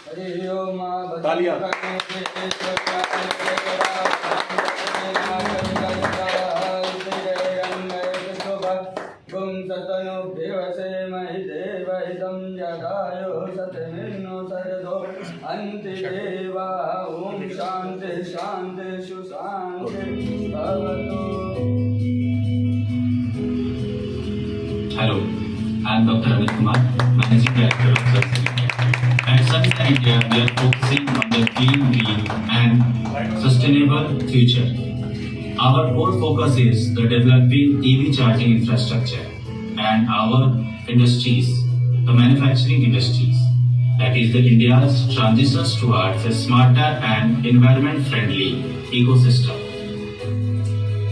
तालियां। शांति शांति सुशांति भवतु। Hello, I am Dr. Amit Kumar, Managing Director of Sunshine. At Sunshine India, we are focusing on the clean, green and sustainable future. Our core focus is the developing EV charging infrastructure and our industries, the manufacturing industries. That is the India's transitions towards a smarter and environment-friendly ecosystem.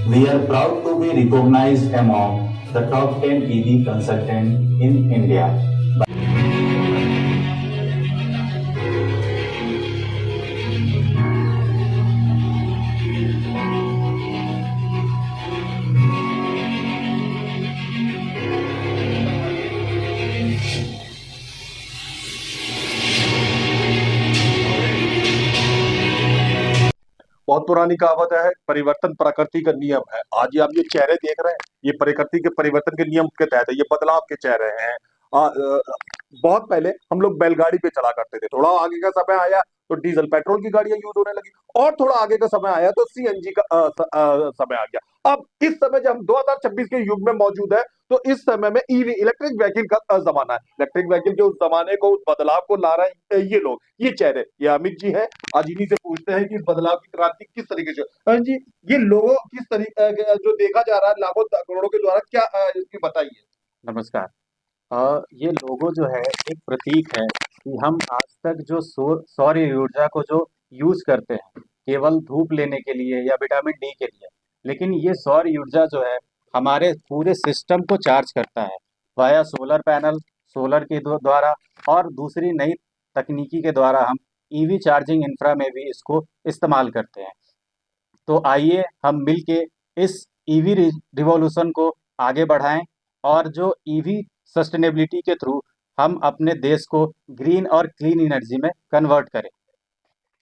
We are proud to be recognized among the top 10 EV consultants in India. बहुत पुरानी कहावत है, परिवर्तन प्रकृति का नियम है। आज ये आप जो चेहरे देख रहे हैं, ये प्रकृति के परिवर्तन के नियम के तहत है, ये बदलाव के चेहरे हैं। बहुत पहले हम लोग बैलगाड़ी पे चला करते थे, थोड़ा आगे का समय आया तो डीजल पेट्रोल की गाड़ियां यूज होने लगी, और थोड़ा आगे का समय आया तो सीएनजी का समय आ गया। अब इस समय जब हम 2026 के युग में मौजूद है, तो इस समय में ईवी इलेक्ट्रिक व्हीकल का जमाना है। इलेक्ट्रिक व्हीकल के उस जमाने को, उस बदलाव को ला रहे हैं ये लोग, ये चेहरे, ये अमित जी है। आज इन्हीं से पूछते हैं कि इस बदलाव की क्रांति किस तरीके से अमित जी, ये लोगों किस तरीके जो देखा जा रहा है लाखों करोड़ों के द्वारा, क्या इसकी बताइए। नमस्कार। ये लोगो जो है एक प्रतीक है कि हम आज तक जो सौर ऊर्जा को जो यूज करते हैं केवल धूप लेने के लिए या विटामिन डी के लिए, लेकिन ये सौर ऊर्जा जो है हमारे पूरे सिस्टम को चार्ज करता है वाया सोलर पैनल, सोलर के द्वारा और दूसरी नई तकनीकी के द्वारा हम ईवी चार्जिंग इंफ्रा में भी इसको इस्तेमाल करते हैं। तो आइए हम मिलके इस ईवी रिवॉल्यूशन को आगे बढ़ाएं और जो ईवी सस्टेनेबिलिटी के थ्रू हम अपने देश को ग्रीन और क्लीन एनर्जी में कन्वर्ट करें।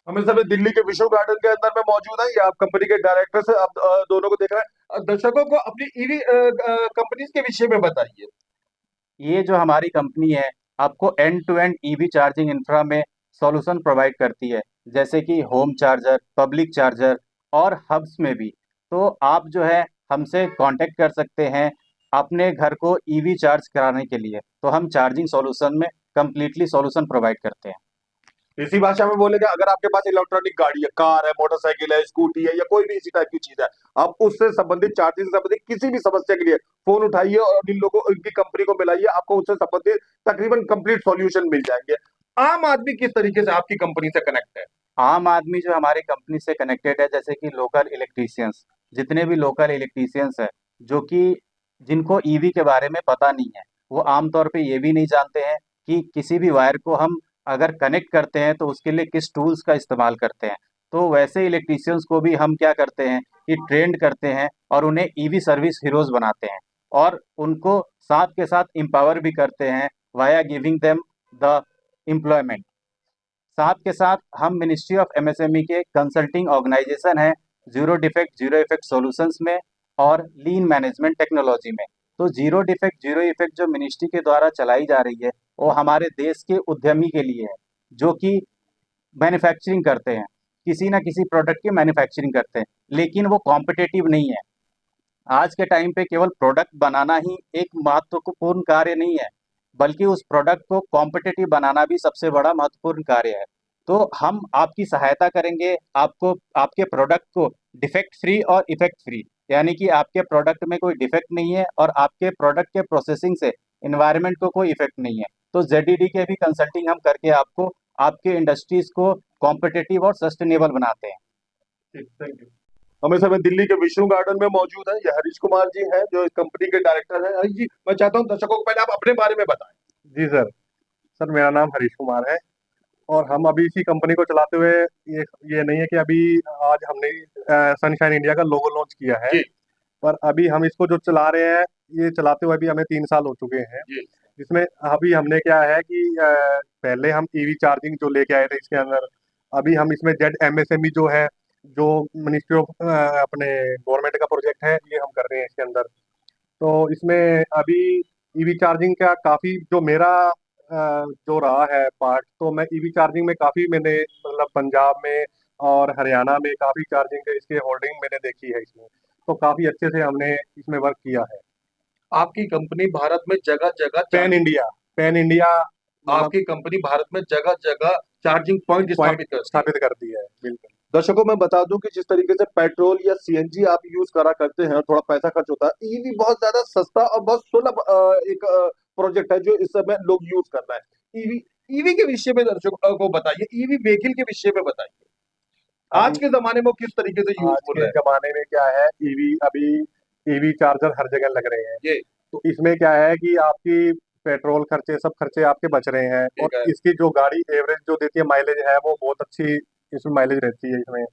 हम इस समय दिल्ली के विश्व गार्डन के अंदर में मौजूद है। ये आप कंपनी के डायरेक्टर से आप दोनों को देख रहे हैं। दर्शकों को अपनी ईवी कंपनीज के विषय में बताइए। ये जो हमारी कंपनी है आपको end to end EV charging infra में सॉल्यूशन प्रोवाइड करती है, जैसे कि होम चार्जर, पब्लिक चार्जर और हब्स में भी। तो आप जो है हमसे कांटेक्ट कर सकते हैं अपने घर को ईवी चार्ज कराने के लिए। तो हम चार्जिंग सॉल्यूशन में कंप्लीटली सॉल्यूशन प्रोवाइड करते हैं। इसी भाषा में बोलेगा, अगर आपके पास इलेक्ट्रॉनिक गाड़ी है, कार है, मोटरसाइकिल है, स्कूटी है या कोई भी इसी टाइप की चीज है, आप उससे संबंधित, चार्जिंग से संबंधित किसी भी समस्या के लिए फोन उठाइए और इन लोगों, इनकी कंपनी को मिलाइए, आपको उससे संबंधित तकरीबन कंप्लीट सॉल्यूशन मिल जाएंगे। आम आदमी किस तरीके से आपकी कंपनी से कनेक्ट है? आम आदमी जो हमारी कंपनी से कनेक्टेड है, जैसे कि लोकल इलेक्ट्रीशियंस, जितने भी लोकल इलेक्ट्रीशियंस हैं जो कि जिनको ईवी के बारे में पता नहीं है, वो आमतौर पे ये भी नहीं जानते हैं कि किसी भी वायर को हम अगर कनेक्ट करते हैं तो उसके लिए किस टूल्स का इस्तेमाल करते हैं। तो वैसे इलेक्ट्रीशियंस को भी हम क्या करते हैं कि ट्रेंड करते हैं और उन्हें ईवी सर्विस हीरोज बनाते हैं और उनको साथ के साथ एम्पावर भी करते हैं via giving them the employment. साथ के साथ हम मिनिस्ट्री ऑफ एमएसएमई के कंसल्टिंग ऑर्गेनाइजेशन है zero defect zero effect solutions में और लीन मैनेजमेंट टेक्नोलॉजी में। तो जीरो डिफेक्ट जीरो इफेक्ट जो मिनिस्ट्री के द्वारा चलाई जा रही है वो हमारे देश के उद्यमी के लिए है जो कि मैन्युफैक्चरिंग करते हैं, किसी ना किसी प्रोडक्ट की मैन्युफैक्चरिंग करते हैं, लेकिन वो कॉम्पिटिटिव नहीं है। आज के टाइम पे केवल प्रोडक्ट बनाना ही एक महत्वपूर्ण कार्य नहीं है, बल्कि उस प्रोडक्ट को कॉम्पिटिटिव बनाना भी सबसे बड़ा महत्वपूर्ण कार्य है। तो हम आपकी सहायता करेंगे, आपको आपके प्रोडक्ट को डिफेक्ट फ्री और इफेक्ट फ्री, यानी कि आपके प्रोडक्ट में कोई डिफेक्ट नहीं है और आपके प्रोडक्ट के प्रोसेसिंग से एनवायरनमेंट को कोई इफेक्ट नहीं है। तो जेडीडी के भी कंसल्टिंग हम करके आपको आपके इंडस्ट्रीज को कॉम्पिटिटिव और सस्टेनेबल बनाते हैं। Thank you. हम इस समय दिल्ली के विष्णु गार्डन में मौजूद है। ये हरीश कुमार जी हैं जो इस कंपनी के डायरेक्टर हैं। हरीश जी, मैं चाहता हूं दर्शकों को पहले आप अपने बारे में बताएं। जी सर। सर मेरा नाम हरीश कुमार है और हम अभी इसी कंपनी को चलाते हुए, ये नहीं है कि अभी आज हमने सनशाइन इंडिया का लोगो लॉन्च किया है, पर अभी हम इसको जो चला रहे हैं, ये चलाते हुए अभी हमें 3 साल हो चुके हैं, जिसमें अभी हमने क्या है कि पहले हम ईवी चार्जिंग जो लेके आए थे इसके अंदर, अभी हम इसमें ZMSME जो है, जो मिनिस्ट्री ऑफ अपने गवर्नमेंट का प्रोजेक्ट है, ये हम कर रहे हैं इसके अंदर। तो इसमें अभी ईवी चार्जिंग का काफी जो मेरा जो रहा है पार्ट, तो मैं ईवी चार्जिंग में काफी मैंने मतलब पंजाब में और हरियाणा में काफी चार्जिंग के इसके होल्डिंग मैंने देखी है इसमें, तो काफी अच्छे से हमने इसमें वर्क किया है। आपकी कंपनी भारत में जगह जगह पैन इंडिया आपकी कंपनी भारत में जगह जगह चार्जिंग पॉइंट स्थापित करती है। स्थापित करती है, बिल्कुल। दर्शकों मैं बता दूं कि जिस तरीके से पेट्रोल या सीएनजी आप यूज करा करते हैं, थोड़ा पैसा खर्च होता है, ईवी बहुत ज्यादा सस्ता और बहुत सुलभ एक प्रोजेक्ट है जो इस समय लोग यूज कर रहे हैं। ईवी ईवी के विषय में दर्शकों को बताइए, ईवी व्हीकल के विषय में बताइए, आज के जमाने में वो किस तरीके से आज यूजफुल के है। जमाने में क्या है, अभी ईवी चार्जर हर जगह लग रहे हैं। ये तो इसमें क्या है कि आपकी पेट्रोल खर्चे सब खर्चे आपके बच रहे हैं, ठीक है। और इसकी जो गाड़ी एवरेज जो देती है, माइलेज है, वो बहुत अच्छी इसमें माइलेज रहती है इसमें।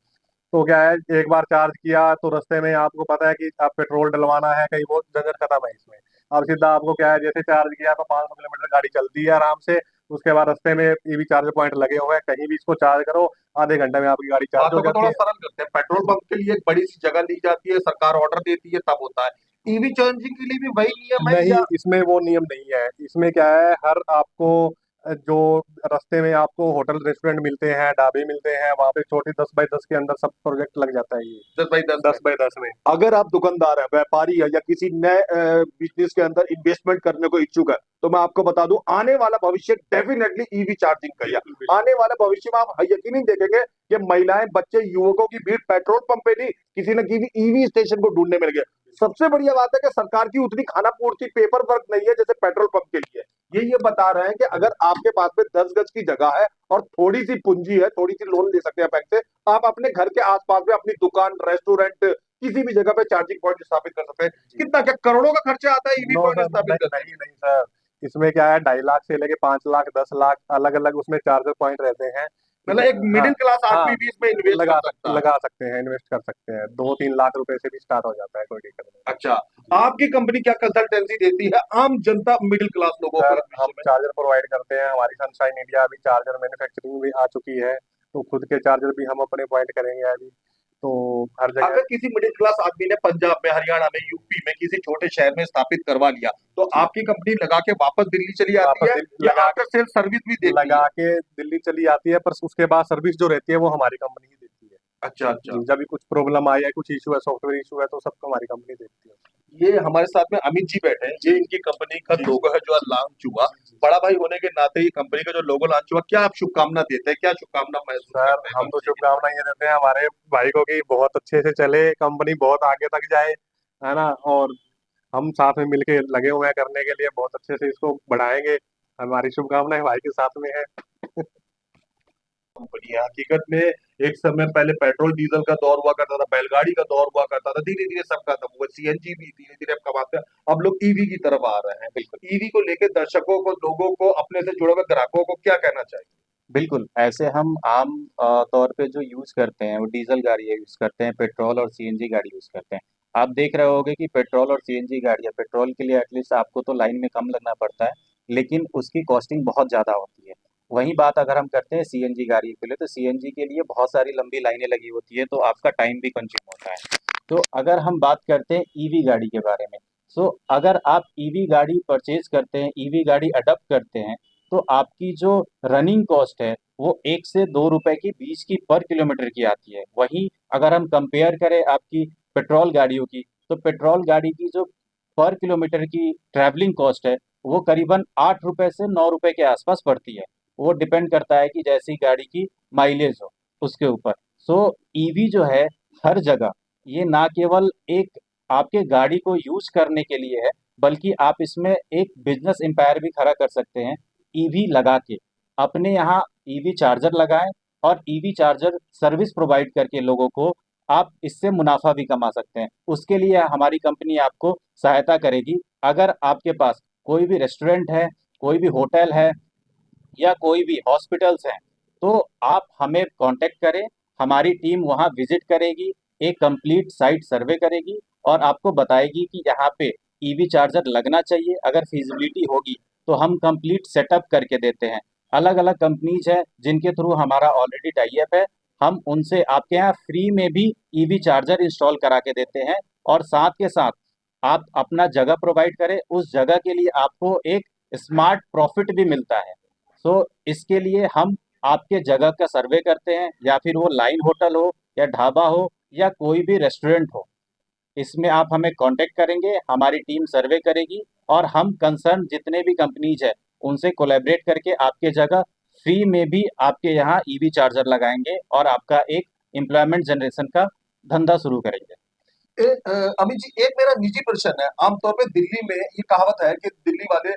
तो क्या है, एक बार चार्ज किया तो रास्ते में आपको पता है कि आप पेट्रोल डलवाना है कहीं, वो झंझट खत्म है इसमें। अब सीधा आपको क्या है, जैसे चार्ज किया तो 500 किलोमीटर गाड़ी चलती है आराम से, उसके बाद रास्ते में ईवी चार्जर पॉइंट लगे हुए हैं, कहीं भी इसको चार्ज करो, आधे घंटे में आपकी गाड़ी चार्ज हो बातों को जाती थोड़ा है। सरल करते हैं, पेट्रोल पंप के लिए एक बड़ी सी जगह ली जाती है, सरकार ऑर्डर देती है, तब होता है। ईवी चार्जिंग के लिए भी वही नियम है नहीं, या इसमें वो नियम नहीं है। इसमें क्या है, हर आपको जो रास्ते में आपको होटल रेस्टोरेंट मिलते हैं, ढाबे मिलते हैं, वहाँ पे छोटी 10x10 के अंदर सब प्रोजेक्ट लग जाता है ये। 10x10 10x10 में। अगर आप दुकानदार हैं, व्यापारी है या किसी नए बिजनेस के अंदर इन्वेस्टमेंट करने को इच्छुक है, तो मैं आपको बता दूं आने वाला भविष्य डेफिनेटली ईवी चार्जिंग का ही है। आने वाले भविष्य में आप यकीन नहीं देखेंगे कि महिलाएं, बच्चे, युवकों की भीड़ पेट्रोल पंप पे नहीं, किसी न किसी ईवी स्टेशन को ढूंढने मिल गए। सबसे बढ़िया बात है कि सरकार की उतनी खाना पूर्ति पेपर वर्क नहीं है जैसे पेट्रोल पंप के लिए। ये बता रहे हैं कि अगर आपके पास में 10 गज की जगह है और थोड़ी सी पूंजी है, थोड़ी सी लोन ले सकते हैं बैंक से, आप अपने घर के आसपास में अपनी दुकान, रेस्टोरेंट, किसी भी जगह पे चार्जिंग पॉइंट स्थापित कर सकते हैं। कितना क्या करोड़ों का खर्चा आता है ईवी नो पॉइंट सर, स्थापित करने नहीं नहीं सर, इसमें क्या है, 2.5 लाख से लेके 5 लाख 10 लाख अलग अलग उसमें चार्जर पॉइंट रहते हैं। मतलब एक मिडिल क्लास आदमी हाँ, भी इसमें इन्वेस्ट लगा कर सकता है। लगा सकते हैं, इन्वेस्ट कर सकते हैं, 2-3 लाख रुपए से भी स्टार्ट हो जाता है, कोई दिक्कत नहीं। अच्छा, आपकी कंपनी क्या कंसल्टेंसी देती है आम जनता, मिडिल क्लास लोगों को सर, इस हम विषय में? चार्जर प्रोवाइड करते हैं, हमारी सनशाइन इंडिया अभी चार्जर मैन्युफैक्चरिंग भी आ चुकी है, तो खुद के चार्जर भी हम अपने पॉइंट करेंगे अभी, तो हर जगह। अगर किसी मिडिल क्लास आदमी ने पंजाब में, हरियाणा में, यूपी में किसी छोटे शहर में स्थापित करवा लिया, तो आपकी कंपनी लगा के वापस दिल्ली चली आती वापस है दिल्ली या लगा आफ्टर सेल सर्विस भी देती लगा है? के दिल्ली चली आती है, पर उसके बाद सर्विस जो रहती है वो हमारी कंपनी ही देती है। अच्छा अच्छा। जब भी कुछ प्रॉब्लम आई है, कुछ इशू है, सॉफ्टवेयर इशू है, तो सबको हमारी कंपनी देखती है। ये हमारे साथ में अमित जी बैठे हैं, ये इनकी कंपनी का लोगो है जो आज लॉन्च हुआ। बड़ा भाई होने के नाते ये कंपनी का जो लोगो लॉन्च हुआ, क्या आप शुभकामना देते हैं, क्या शुभकामना महसूस सर, करते हैं हम तो कंपनी की? शुभकामना ये देते हैं हमारे भाई को कि बहुत अच्छे से चले, कंपनी बहुत आगे तक जाए, है ना, और हम साथ में मिलके लगे हुए हैं करने के लिए, बहुत अच्छे से इसको बढ़ाएंगे। हमारी शुभकामनाएं भाई के साथ में है। कंपनी है हकीकत में, एक समय पहले पेट्रोल डीजल का दौर हुआ करता था, बैलगाड़ी का दौर हुआ करता था, धीरे धीरे सब खत्म हुआ, सीएनजी भी धीरे धीरे अब कमाते हैं, अब लोग ईवी की तरफ आ रहे हैं। बिल्कुल, ईवी को लेकर दर्शकों को, लोगों को, अपने से जुड़े हुए ग्राहकों को क्या कहना चाहिए? बिल्कुल, ऐसे हम आम तौर पे जो यूज़ करते हैं वो डीज़ल गाड़ियाँ यूज़ करते हैं, पेट्रोल और सीएनजी गाड़ी यूज़ करते हैं। आप देख रहे होंगे कि पेट्रोल और सीएनजी गाड़ियाँ, पेट्रोल के लिए एटलीस्ट आपको तो लाइन में कम लगना पड़ता है, लेकिन उसकी कॉस्टिंग बहुत ज़्यादा होती है। वहीं बात अगर हम करते हैं सीएनजी गाड़ी के लिए, तो सीएनजी के लिए बहुत सारी लंबी लाइनें लगी होती है, तो आपका टाइम भी कंज्यूम होता है। तो अगर हम बात करते हैं ईवी गाड़ी के बारे में, सो अगर आप ईवी गाड़ी परचेज़ करते हैं, ईवी गाड़ी अडॉप्ट करते हैं, तो आपकी जो रनिंग कॉस्ट है वो 1 से 2 रुपए की बीच की पर किलोमीटर की आती है। वहीं अगर हम कंपेयर करें आपकी पेट्रोल गाड़ियों की, तो पेट्रोल गाड़ी की जो पर किलोमीटर की ट्रैवलिंग कॉस्ट है वो करीबन 8 रुपए से 9 रुपए के आसपास पड़ती है। वो डिपेंड करता है कि जैसी गाड़ी की माइलेज हो उसके ऊपर। सो ईवी जो है हर जगह, ये ना केवल एक आपके गाड़ी को यूज़ करने के लिए है, बल्कि आप इसमें एक बिजनेस एम्पायर भी खड़ा कर सकते हैं ईवी लगा के। अपने यहाँ ईवी चार्जर लगाएं और ईवी चार्जर सर्विस प्रोवाइड करके लोगों को आप इससे मुनाफा भी कमा सकते हैं। उसके लिए हमारी कंपनी आपको सहायता करेगी। अगर आपके पास कोई भी रेस्टोरेंट है, कोई भी होटल है या कोई भी हॉस्पिटल्स हैं, तो आप हमें कांटेक्ट करें, हमारी टीम वहाँ विजिट करेगी, एक कंप्लीट साइट सर्वे करेगी और आपको बताएगी कि यहाँ पे ईवी चार्जर लगना चाहिए। अगर फिजिबिलिटी होगी तो हम कंप्लीट सेटअप करके देते हैं। अलग अलग कंपनीज है जिनके थ्रू हमारा ऑलरेडी टाई अप है। हम उनसे आपके यहाँ फ्री में भी ईवी चार्जर इंस्टॉल करा के देते हैं, और साथ के साथ आप अपना जगह प्रोवाइड करें, उस जगह के लिए आपको एक स्मार्ट प्रॉफिट भी मिलता है। सो इसके लिए हम आपके जगह का सर्वे करते हैं, या फिर वो लाइन होटल हो या ढाबा हो या कोई भी रेस्टोरेंट हो, इसमें आप हमें कांटेक्ट करेंगे, हमारी टीम सर्वे करेगी, और हम कंसर्न जितने भी कंपनीज है उनसे कोलैबोरेट करके आपके जगह फ्री में भी आपके यहाँ ईवी चार्जर लगाएंगे और आपका एक एम्प्लॉयमेंट जनरेशन का धंधा शुरू करेंगे। अमित जी, एक मेरा निजी प्रश्न है। आमतौर पे दिल्ली में ये कहावत है कि दिल्ली वाले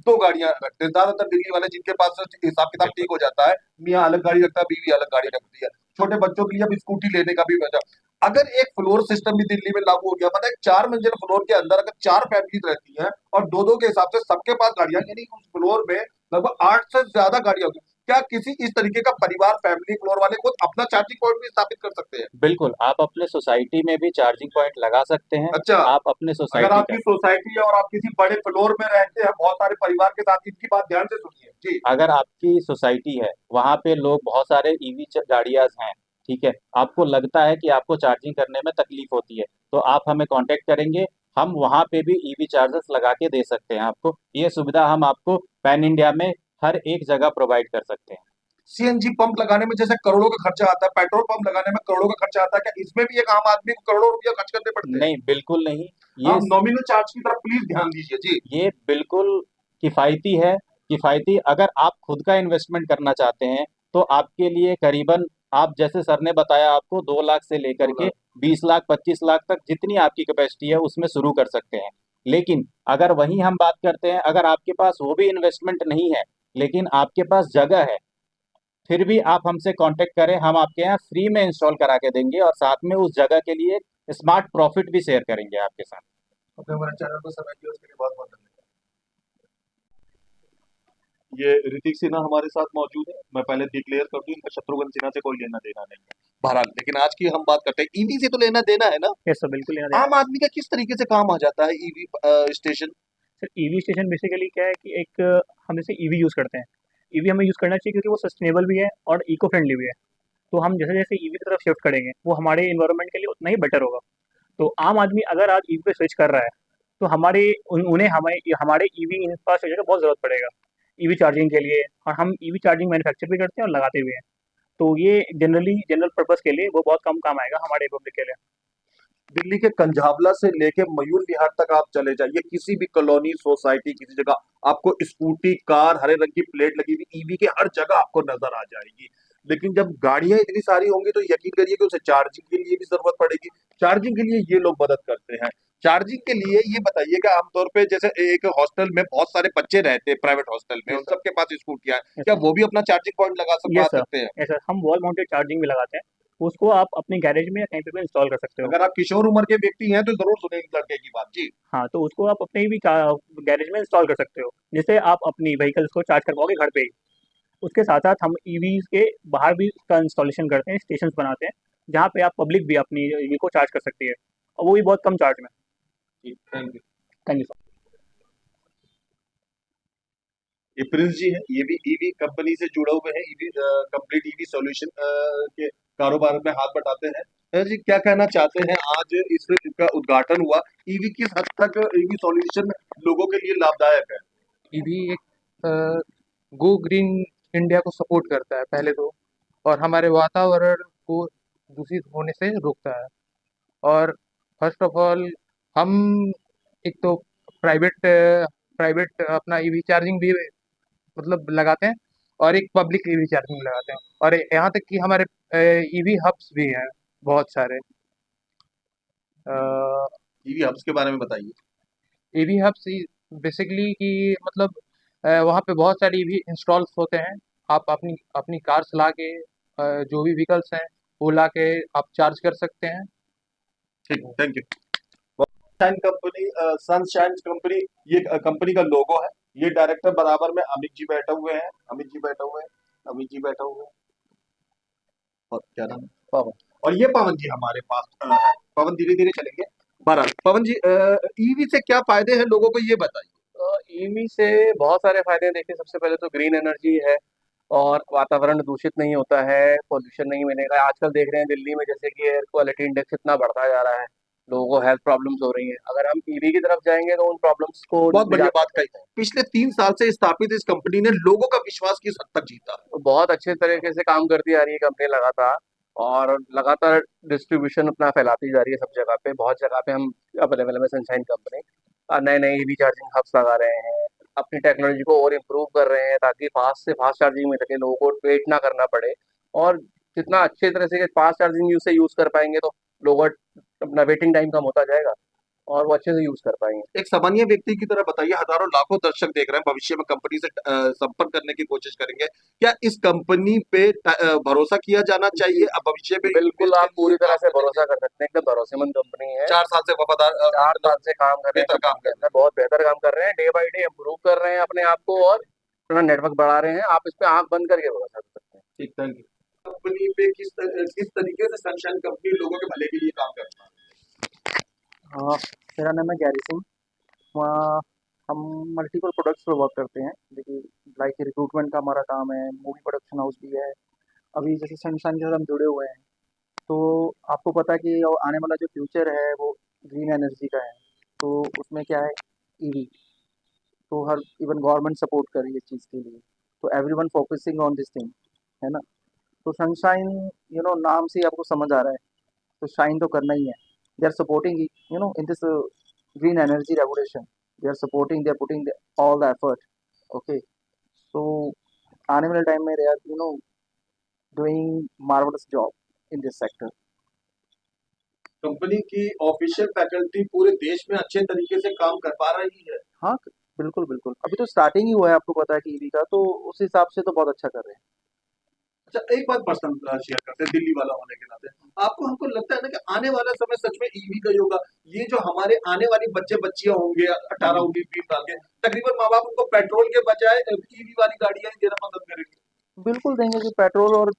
दो गाड़ियां रखते हैं, ज्यादातर दिल्ली वाले जिनके पास हिसाब किताब ठीक हो जाता है, मियाँ अलग गाड़ी रखता है, बीवी अलग गाड़ी रखती है। छोटे बच्चों के लिए अब स्कूटी लेने का भी वजह, अगर एक फ्लोर सिस्टम भी दिल्ली में लागू हो गया, मतलब एक 4 मंजिल फ्लोर के अंदर अगर 4 फैमिलीज रहती हैं और दो दो के हिसाब से सबके पास गाड़ियां, यानी उस फ्लोर में लगभग 8 से ज्यादा गाड़ियां होगी, क्या किसी इस तरीके का परिवार फैमिली फ्लोर वाले खुद अपना चार्जिंग पॉइंट भी स्थापित कर सकते हैं? बिल्कुल, आप अपने सोसाइटी में भी चार्जिंग पॉइंट लगा सकते हैं। अच्छा, आप अपने अगर सोसाइटी आपकी का सोसाइटी है और आप किसी बड़े फ्लोर में रहते हैं बहुत सारे परिवार के साथ, इनकी बात ध्यान से सुनिए जी। अगर आपकी सोसाइटी है, वहाँ पे लोग बहुत सारे ईवी गाड़ियाँ हैं, ठीक है, आपको लगता है कि आपको चार्जिंग करने में तकलीफ होती है, तो आप हमें कांटेक्ट करेंगे, हम वहाँ पे भी ईवी चार्जर्स लगा के दे सकते हैं आपको। ये सुविधा हम आपको पैन इंडिया में हर एक जगह प्रोवाइड कर सकते हैं। सीएनजी पंप लगाने में जैसे करोड़ों का खर्चा आता है, पेट्रोल पंप लगाने में करोड़ों का खर्चा आता है, क्या इसमें भी एक आम आदमी को करोड़ों रुपया खर्च करने पड़ते हैं? नहीं, बिल्कुल नहीं। आप नॉमिनल चार्ज की तरफ प्लीज ध्यान दीजिए जी। ये बिल्कुल किफ़ायती है। किफ़ायती, अगर आप खुद का इन्वेस्टमेंट करना चाहते हैं, तो आपके लिए करीबन, आप जैसे सर ने बताया, आपको 2 लाख से लेकर के 20 लाख, 25 लाख तक जितनी आपकी कैपेसिटी है उसमें शुरू कर सकते हैं। लेकिन अगर वहीं हम बात करते हैं, अगर आपके पास वो भी इन्वेस्टमेंट नहीं है, लेकिन आपके पास जगह है, फिर भी आप हमसे कांटेक्ट करें, हम आपके यहाँ फ्री में इंस्टॉल करा के देंगे, और साथ में उस जगह के लिए स्मार्ट प्रॉफिट भी शेयर करेंगे आपके साथ। अपने हमारे चैनल को समय दिया उसके लिए बहुत बहुत धन्यवाद। ये ऋतिक सिन्हा हमारे साथ मौजूद है। मैं पहले डिक्लेयर कर दूं, इनका शत्रुघ्न सिन्हा से कोई लेना देना नहीं है। बहरहाल, लेकिन आज की हम बात करते हैं ईवी से, तो लेना देना है ना? यस सर, बिल्कुल यहाँ आम आदमी का किस तरीके से काम आ जाता है EV station? Sir EV station basically क्या है कि एक हम जैसे ईवी यूज़ करते हैं, ईवी हमें यूज़ करना चाहिए क्योंकि वो सस्टेनेबल भी है और इको फ्रेंडली भी है। तो हम जैसे जैसे ईवी की तरफ शिफ्ट करेंगे वो हमारे इन्वायरमेंट के लिए उतना ही बेटर होगा। तो आम आदमी अगर आज ईवी पे स्विच कर रहा है तो उन्हें हमारे ईवी इंफ्रास्ट्रक्चर का बहुत ज़रूरत पड़ेगा ईवी चार्जिंग के लिए, और हम ईवी चार्जिंग मैन्युफैक्चर भी करते हैं और लगाते भी हैं। तो ये जनरल पर्पज़ के लिए वो बहुत कम काम आएगा हमारे पब्लिक के लिए। दिल्ली के कंझावला से लेके मयूर विहार तक आप चले जाइए, किसी भी कॉलोनी, सोसाइटी, किसी जगह आपको स्कूटी, कार, हरे रंग की प्लेट लगी हुई ईवी के हर जगह आपको नजर आ जाएगी। लेकिन जब गाड़ियां इतनी सारी होंगी तो यकीन करिए कि उसे चार्जिंग के लिए भी जरूरत पड़ेगी। चार्जिंग के लिए ये लोग मदद करते हैं। चार्जिंग के लिए ये बताइए कि आमतौर पे जैसे एक हॉस्टल में बहुत सारे बच्चे रहते हैं, प्राइवेट हॉस्टल में, उन सबके पास स्कूटियां हैं, क्या वो भी अपना चार्जिंग पॉइंट लगा यस सर, सकते हैं? यस सर, हम वॉल माउंटेड चार्जिंग भी लगाते हैं। उसको आप अपने गैरेज में या कहीं पे भी इंस्टॉल कर सकते हो। अगर आप किशोर उम्र के व्यक्ति हैं तो जरूर सुने इस लड़के की बात जी। हाँ, तो उसको आप अपने भी गैरेज में इंस्टॉल कर सकते हो, जिससे आप अपनी व्हीकल्स को चार्ज करवाओगे घर पे ही। उसके साथ-साथ हम ईवीज़ के बाहर भी इसका इंस्टॉलेशन करते हैं, स्टेशंस बनाते हैं, जहाँ पे आप पब्लिक भी अपनी ईवी को चार्ज कर सकती है, और वो भी बहुत कम चार्ज में। जी, thank you. Thank you sir. ये प्रिंस जी हैं, ये भी ईवी कंपनी से जुड़े हुए हैं, ईवी कंप्लीट ईवी सॉल्यूशन के कारोबार में हाथ बटाते हैं। जी, क्या कहना चाहते हैं? आज इसका उद्घाटन हुआ, ईवी किस हद तक ईवी सॉल्यूशन लोगों के लिए लाभदायक है? ईवी एक गो ग्रीन इंडिया को सपोर्ट करता है पहले तो, और हमारे वातावरण को दूषित होने से रोकता है। और फर्स्ट ऑफ ऑल हम एक तो प्राइवेट अपना ईवी चार्जिंग भी मतलब लगाते हैं, और एक पब्लिक ईवी चार्जिंग लगाते हैं, और यहाँ तक कि हमारे ईवी हब्स भी हैं बहुत सारे। ईवी हब्स के बारे में बताइए। ईवी हब्स बेसिकली कि मतलब वहाँ पे बहुत सारी ईवी इंस्टॉल्स होते हैं। आप अपनी अपनी कार्स ला के जो भी व्हीकल्स हैं वो ला के आप चार्ज कर सकते हैं। ठीक, थैंक यू। सनशाइन कंपनी, ये कंपनी का लोगो है। ये डायरेक्टर बराबर में अमित जी बैठे हुए हैं, अमित जी बैठे हुए हैं, अमित जी बैठे हुए हैं, और क्या नाम है? पवन। और ये पवन जी हमारे पास है। पवन धीरे धीरे चलेंगे। बहरहाल पवन जी, ईवी से क्या फायदे हैं लोगों को, ये बताइए। ईवी से बहुत सारे फायदे हैं। देखिए, सबसे पहले तो ग्रीन एनर्जी है और वातावरण दूषित नहीं होता है, पोल्यूशन नहीं मिलेगा। आजकल देख रहे हैं दिल्ली में जैसे कि एयर क्वालिटी इंडेक्स इतना बढ़ता जा रहा है, लोगों को हेल्थ प्रॉब्लम्स हो रही हैं। अगर हम ईवी की तरफ जाएंगे तो उन प्रॉब्लम्स को बहुत बढ़िया निजात बात कही। पिछले 3 साल से स्थापित इस कंपनी ने लोगों का विश्वास किस हद तक जीता? बहुत अच्छे तरीके से काम करती आ रही है कंपनी लगातार, और लगातार डिस्ट्रीब्यूशन अपना फैलाती जा रही है सब जगह पे। बहुत जगह पे हम अवेलेबल है सनशाइन कंपनी, नए नए ईवी चार्जिंग हब्स लगा रहे हैं, अपनी टेक्नोलॉजी को और इम्प्रूव कर रहे हैं ताकि फास्ट से फास्ट चार्जिंग मिल सके, लोगों को वेट ना करना पड़े। और जितना अच्छे तरह से फास्ट चार्जिंग से यूज़ कर पाएंगे तो लोगों का अपना वेटिंग टाइम कम होता जाएगा और वो अच्छे से यूज़ कर पाएंगे। एक सामान्य व्यक्ति की तरह बताइए, हजारों लाखों दर्शक देख रहे हैं, भविष्य में कंपनी से संपर्क करने की कोशिश करेंगे। क्या इस कंपनी पे भरोसा किया जाना चाहिए? अब भविष्य में बिल्कुल, आप पूरी तरह से भरोसा कर सकते हैं, एकदम भरोसेमंद कंपनी है। 4 साल से वफादार 4 साल से काम कर रहे बेहतर काम कर रहे हैं। बहुत बेहतर काम कर रहे हैं, डे बाय डे इम्प्रूव कर रहे हैं अपने आप को और अपना नेटवर्क बढ़ा रहे हैं। आप इस पे आंख बंद करके भरोसा कर सकते हैं। ठीक, थैंक यू। कंपनी पे किस तरीके से सनशाइन कंपनी लोगों के भले के लिए काम करता है? हाँ, मेरा नाम है गैरी सिंह। वहाँ हम मल्टीपल प्रोडक्ट्स पे वर्क करते हैं, देखिए लाइक रिक्रूटमेंट का हमारा काम है, मूवी प्रोडक्शन हाउस भी है। अभी जैसे सनशाइन के साथ हम जुड़े हुए हैं, तो आपको पता है कि आने वाला जो फ्यूचर है वो ग्रीन एनर्जी का है। तो उसमें क्या है, ईवी, तो हर इवन गवर्नमेंट सपोर्ट कर रही है इस चीज़ के लिए, तो everyone focusing on this thing, है ना। तो सनशाइन नाम से ही आपको समझ आ रहा है, तो शाइन तो करना ही है। They are supporting in this green energy revolution. They are supporting, they are putting all the effort. Okay, so आने वाले टाइम में they are doing marvelous job in this sector. Company की ऑफिशियल फैकल्टी पूरे देश में अच्छे तरीके से काम कर पा रही है? हाँ, बिल्कुल बिल्कुल, अभी तो स्टार्टिंग ही हुआ है, आपको पता है कि ईवी का, तो उस हिसाब से तो बहुत अच्छा कर रहे हैं। अच्छा, एक बात पर्सनल शेयर करते हैं, दिल्ली वाला होने के नाते आपको हमको लगता है ना कि आने वाला समय सच में ईवी का ही होगा? ये जो हमारे आने वाली बच्चे बच्चियां होंगे 18 19 20 साल के, तकरीबन माँ बाप उनको पेट्रोल के बजाय ईवी वाली गाड़ियां ही देना पसंद करेंगे। बिल्कुल देंगे कि पेट्रोल, और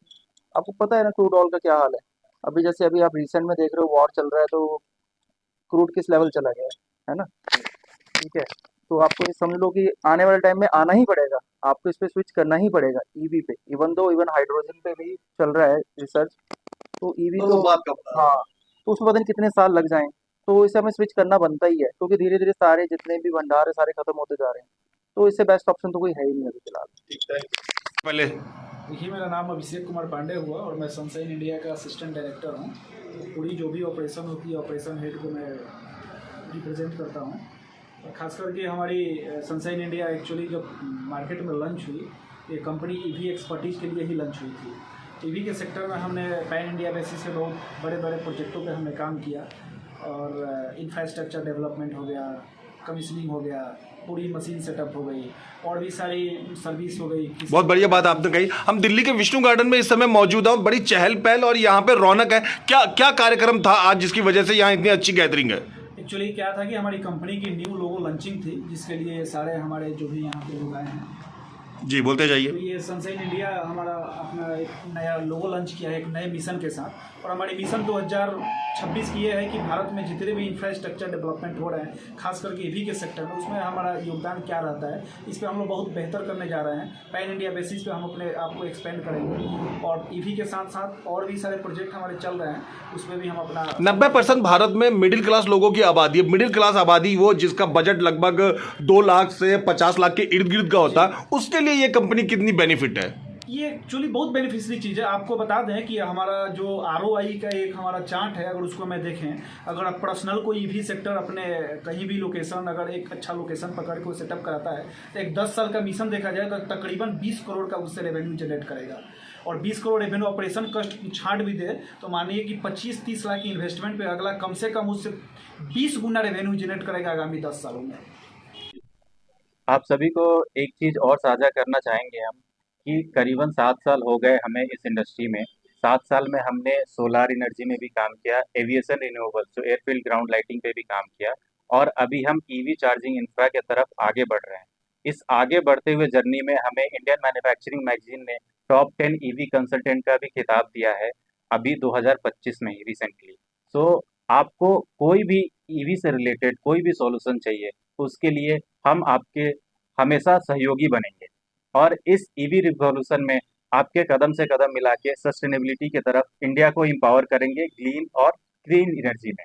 आपको पता है ना क्रूड ऑयल का क्या हाल है। अभी जैसे अभी आप रिसेंट में देख रहे हो, वॉर चल रहा है, तो क्रूड किस लेवल चला गया है ना। ठीक है, तो आपको ये समझ लो कि आने वाले टाइम में आना ही पड़ेगा, आपको इस पे स्विच करना ही पड़ेगा ईवी पे। इवन हाइड्रोजन पे भी चल रहा है रिसर्च, तो ईवी तो हाँ, तो उसमें पता नहीं कितने साल लग जाएं, तो इसे हमें स्विच करना बनता ही है, क्योंकि धीरे धीरे सारे जितने भी भंडार है सारे खत्म होते जा रहे हैं। तो इससे बेस्ट ऑप्शन तो कोई है ही नहीं अभी फिलहाल। पहले देखिए, मेरा नाम अभिषेक कुमार पांडे हुआ और मैं सनशाइन इंडिया का असिस्टेंट डायरेक्टर हूँ। तो पूरी जो भी ऑपरेशन होती है, ऑपरेशन हेड को मैं रिप्रेजेंट करता हूँ। और ख़ास करके हमारी सनशाइन इंडिया एक्चुअली जब मार्केट में लॉन्च हुई, ये कंपनी ईवी एक्सपर्टीज़ के लिए ही लॉन्च हुई थी। ईवी के सेक्टर में हमने पैन इंडिया बेसिस से बहुत बड़े बड़े प्रोजेक्टों पे हमने काम किया, और इंफ्रास्ट्रक्चर डेवलपमेंट हो गया, कमीशनिंग हो गया, पूरी मशीन सेटअप हो गई, और भी सारी सर्विस हो गई। बहुत बढ़िया बात आपने कही। हम दिल्ली के विष्णु गार्डन में इस समय मौजूद हैं, बड़ी चहल पहल और यहाँ पे रौनक है। क्या क्या कार्यक्रम था आज जिसकी वजह से यहाँ इतनी अच्छी गैदरिंग है? एक्चुअली क्या था कि हमारी कंपनी की न्यू लोगो लॉन्चिंग थी, जिसके लिए सारे हमारे जो भी यहाँ पे लोग आए हैं। जी, बोलते जाइए। तो ये सनशाइन इंडिया हमारा अपना एक नया लोगो लॉन्च किया है एक नए मिशन के साथ, और हमारी मिशन 2026 की ये है कि भारत में जितने भी इंफ्रास्ट्रक्चर डेवलपमेंट हो रहे हैं, खास करके ईवी के सेक्टर में, उसमें हमारा योगदान क्या रहता है, इस पर हम लोग बहुत बेहतर करने जा रहे हैं। पैन इंडिया बेसिस पे हम अपने आप को एक्सपेंड करेंगे, और ईवी के साथ साथ और भी सारे प्रोजेक्ट हमारे चल रहे हैं, उसमें भी हम अपना 90% भारत में मिडिल क्लास लोगों की आबादी है। मिडिल क्लास आबादी वो जिसका बजट लगभग 2 लाख से 50 लाख के इर्द गिर्द का होता है, उसके लिए ये कंपनी कितनी बेनिफिट है? ये एक्चुअली बहुत बेनिफिशियरी चीज़ है। आपको बता दें कि हमारा जो ROI का एक हमारा चार्ट है, अगर उसको मैं देखें, अगर आप पर्सनल कोई ईवी सेक्टर अपने कहीं भी लोकेशन, अगर एक अच्छा लोकेशन पकड़ के सेटअप कराता है, तो एक 10 साल का मिशन देखा जाए तो तकरीबन 20 करोड़ का उससे रेवेन्यू जनरेट करेगा। और 20 करोड़ रेवेन्यू ऑपरेशन कस्ट छाट भी दे तो मानिए कि 25-30 लाख की इन्वेस्टमेंट पे अगला कम से कम उससे 20 गुना रेवेन्यू जनरेट करेगा आगामी 10 सालों में। आप सभी को एक चीज़ और साझा करना चाहेंगे हम, कि करीबन 7 साल हो गए हमें इस इंडस्ट्री में। 7 साल में हमने सोलार एनर्जी में भी काम किया, एविएशन रिन्यूएबल जो एयरफील्ड ग्राउंड लाइटिंग पे भी काम किया, और अभी हम ईवी चार्जिंग इंफ्रा के तरफ आगे बढ़ रहे हैं। इस आगे बढ़ते हुए जर्नी में हमें इंडियन मैन्युफैक्चरिंग मैगजीन ने टॉप 10 ईवी कंसल्टेंट का भी खिताब दिया है, अभी 2025 में ही रिसेंटली। सो आपको कोई भी ईवी से रिलेटेड कोई भी सॉल्यूशन चाहिए, उसके लिए हम आपके हमेशा सहयोगी बनेंगे और इस ईवी रिवॉल्यूशन में आपके कदम से कदम मिला के सस्टेनेबिलिटी की तरफ इंडिया को एम्पावर करेंगे ग्रीन और ग्रीन एनर्जी में।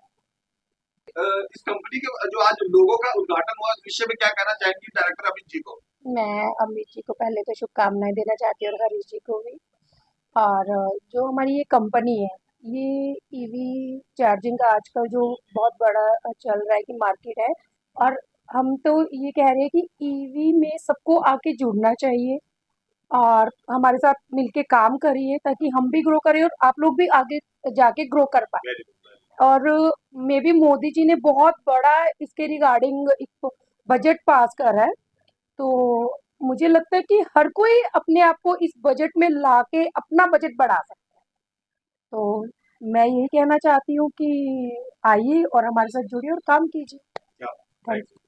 इस कंपनी के जो आज लोगों का उद्घाटन हुआ, इस विषय में क्या कहना चाहेंगी डायरेक्टर अमित जी को? मैं अमित जी को पहले तो शुभकामनाएं देना चाहती हूँ और हरीश जी को भी। और जो हमारी ये कंपनी है, ये ईवी चार्जिंग का आजकल जो बहुत बड़ा चल रहा है कि मार्केट है, और हम तो ये कह रहे हैं कि ईवी में सबको आके जुड़ना चाहिए और हमारे साथ मिलके काम करिए ताकि हम भी ग्रो करें और आप लोग भी आगे जाके ग्रो कर पाए। और मे बी मोदी जी ने बहुत बड़ा इसके रिगार्डिंग एक बजट पास करा है, तो मुझे लगता है कि हर कोई अपने आप को इस बजट में लाके अपना बजट बढ़ा सकता है। तो मैं यही कहना चाहती हूँ कि आइए और हमारे साथ जुड़िए और काम कीजिए। Thank you.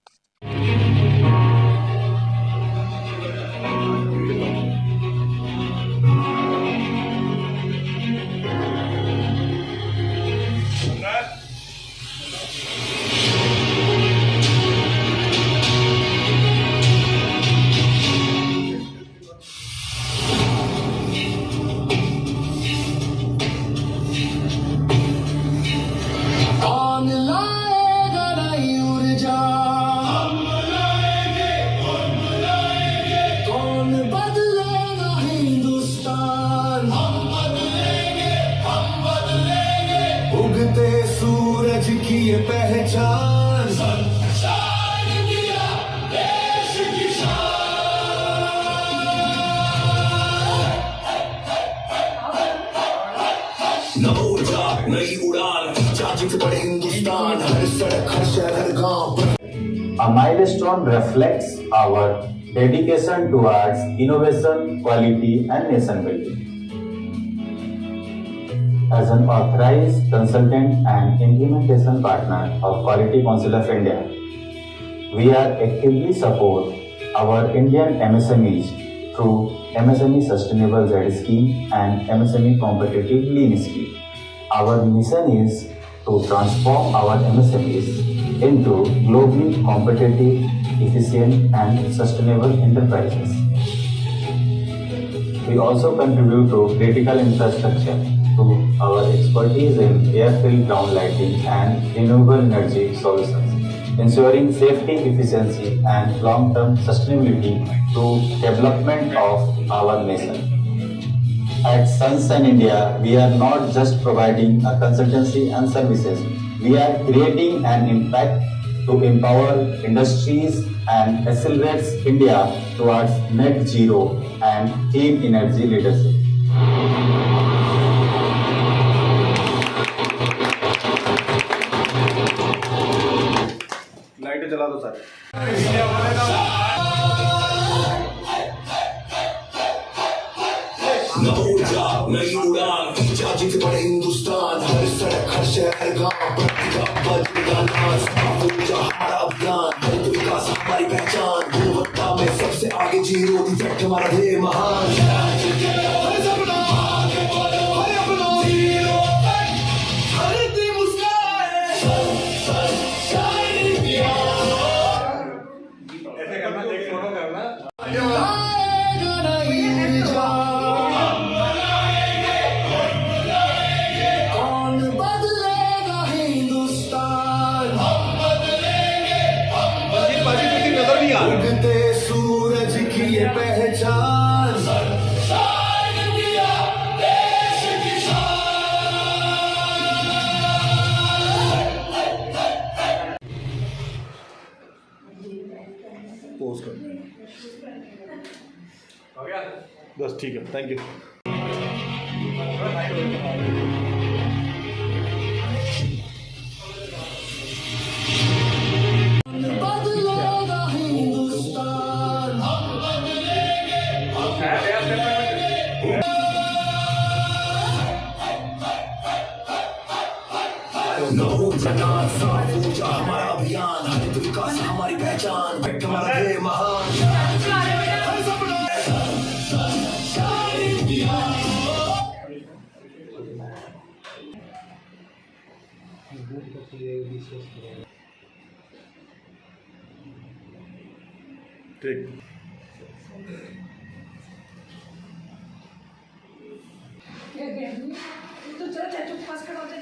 कौन लाएगा नई ऊर्जा, कौन बदलेगा हिंदुस्तान, उगते सूरज की ये पहचान, देश की नव ऊर्जा नई उड़ान, चार्जिंग से बड़े हिंदुस्तान, हर सड़क हर शहर हर गांव। A milestone reflects our dedication towards innovation, quality, and nation building. As an authorized consultant and implementation partner of Quality Council of India, we are actively support our Indian MSMEs through MSME Sustainable Z scheme and MSME Competitive Lean scheme. Our mission is to transform our MSMEs into globally competitive, efficient, and sustainable enterprises. We also contribute to critical infrastructure through our expertise in air-filled ground lighting and renewable energy solutions, ensuring safety, efficiency, and long-term sustainability through development of our nation. At Sunshine India, we are not just providing a consultancy and services, we are creating an impact to empower industries and accelerates India towards net zero and clean energy leadership. लाइटें जला दो सारे। नव ऊर्जा नई उड़ान, charging से बड़े हिंदुस्तान, हर सड़क हर शहर हर गांव, बदलेगा नाज, नव ऊर्जा हमारा अभियान, हरित विकास हमारी पहचान, गुणवत्ता में सबसे आगे, जीरो इफेक्ट हमारा ध्येय महान। कौन बदलेगा हिंदुस्तान, उगते सूरज की ये पहचान, देश की पोज कर बस, ठीक है, थैंक यू। बदलेगा हिंदुस्तान, नव ऊर्जा साफ ऊर्जा हमारा अभियान, हरित विकास हमारी पहचान, इफेक्ट हमारा ध्येय महान। ठीक। तो चलो चाचू पास करवा दे।